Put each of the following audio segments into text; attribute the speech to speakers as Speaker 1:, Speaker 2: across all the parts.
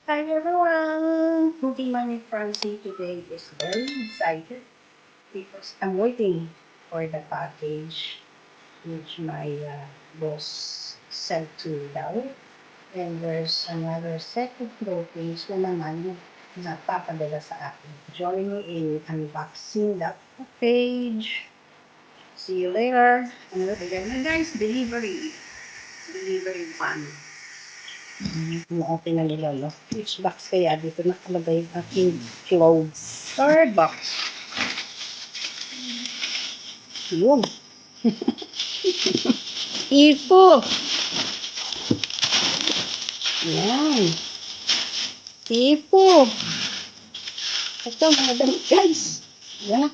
Speaker 1: Hi everyone! Cooking Mommy Francie today is very excited because I'm waiting for the package which my boss sent to me daw. And there's another set of clothing na naman na papadala sa akin. Join me in unboxing the page. See you later. And guys, delivery. Delivery one. Okay na nilolo. Which box kaya dito nakalagay yung aking clothes? Third box. Yun. Ipo. Yan. Ipo. Ito mga damit guys. Yan.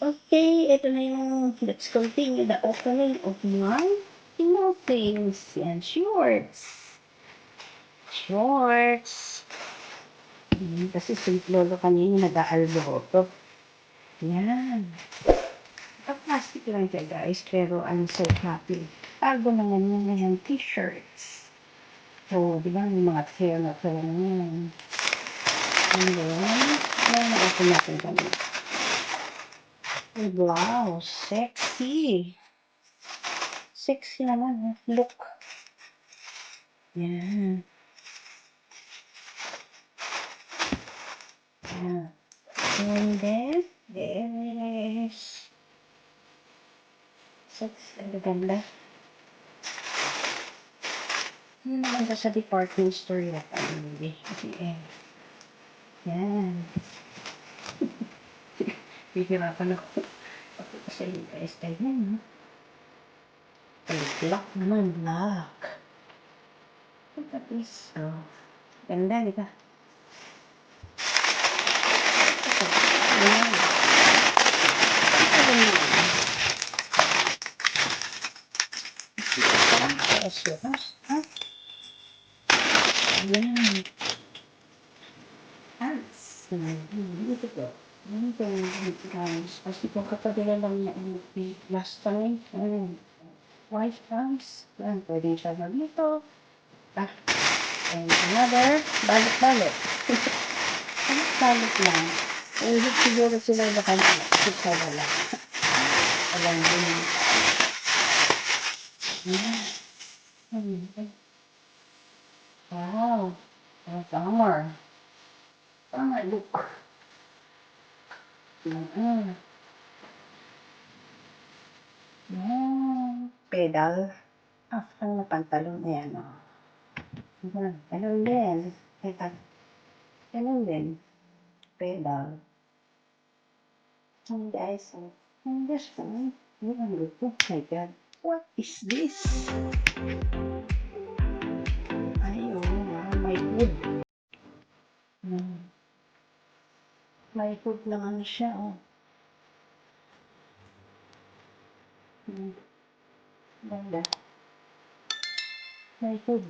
Speaker 1: Okay, ito na yung let's continue the opening of my things and shorts. Shorts. Kasi si lolo kanina nag-aalbo ko. Yan. Plastic lang siya guys, pero I'm so happy. Cargo naman yun na yung t-shirts. So, di ba yung mga tail na tail na yun. And then na-open natin kami. Wow, sexy. Sexy naman. Look. Yan. Yan. And then, there's sexy. Ang ganda. Naman sa department store na hindi. Kasi yan. Hihirapan ako. Kasi guys, tayo yan. Black naman, black. Look at this. Oh. Ganda, di ba? Ayan. Ayan. Pants. Dito ko. Dito guys. Kasi kung kapadala lang niya last time. White pants. Ayan, pwede siya na dito. And another, balot-balot. Balot lang. Siguro sila na kanina. Kita wala. Alam din. Wow. Summer. Summer look. Pedal. Ang na pantalon. Ayan o. Ganun din. Ganun din. Pedal. And guys, and this one, oh my god, what is this? Ay, may food. May food naman siya, oh. Ganda. May food.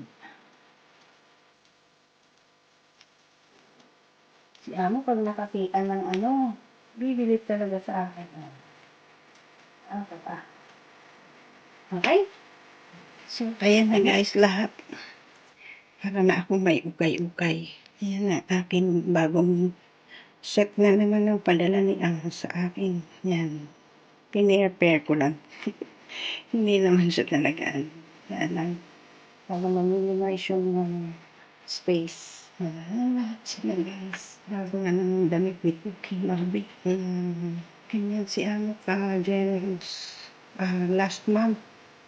Speaker 1: Si Amo, pag nakakita ng ano, bibili talaga sa akin. Ano pa? Okay? So, kaya na guys lahat. Para na ako may ukay-ukay. Yan na, aking bagong set na naman ng padala ni Ang sa akin. Yan. Pine-repair ko lang. Hindi naman siya talaga. Yan lang. Para ma-minimize yung space. Sila guys. Bago nga ng damit ni Cookie Marby. Ganyan si Ano ka, James. Last month,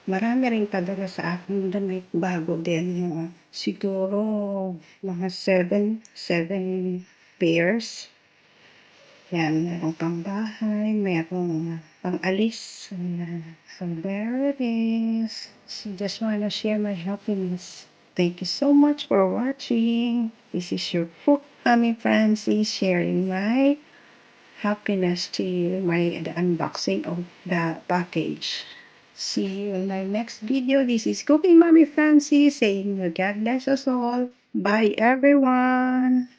Speaker 1: marami rin padala sa akin damit bago din. Siguro mga 7 pairs. Yan, merong pang bahay, merong pang alis. So there it is. So just wanna share my happiness. Thank you so much for watching. This is your Cook Mommy Francie sharing my happiness to you, the unboxing of the package. See you in my next video. This is Cooking Mommy Francie saying God bless us all. Bye everyone.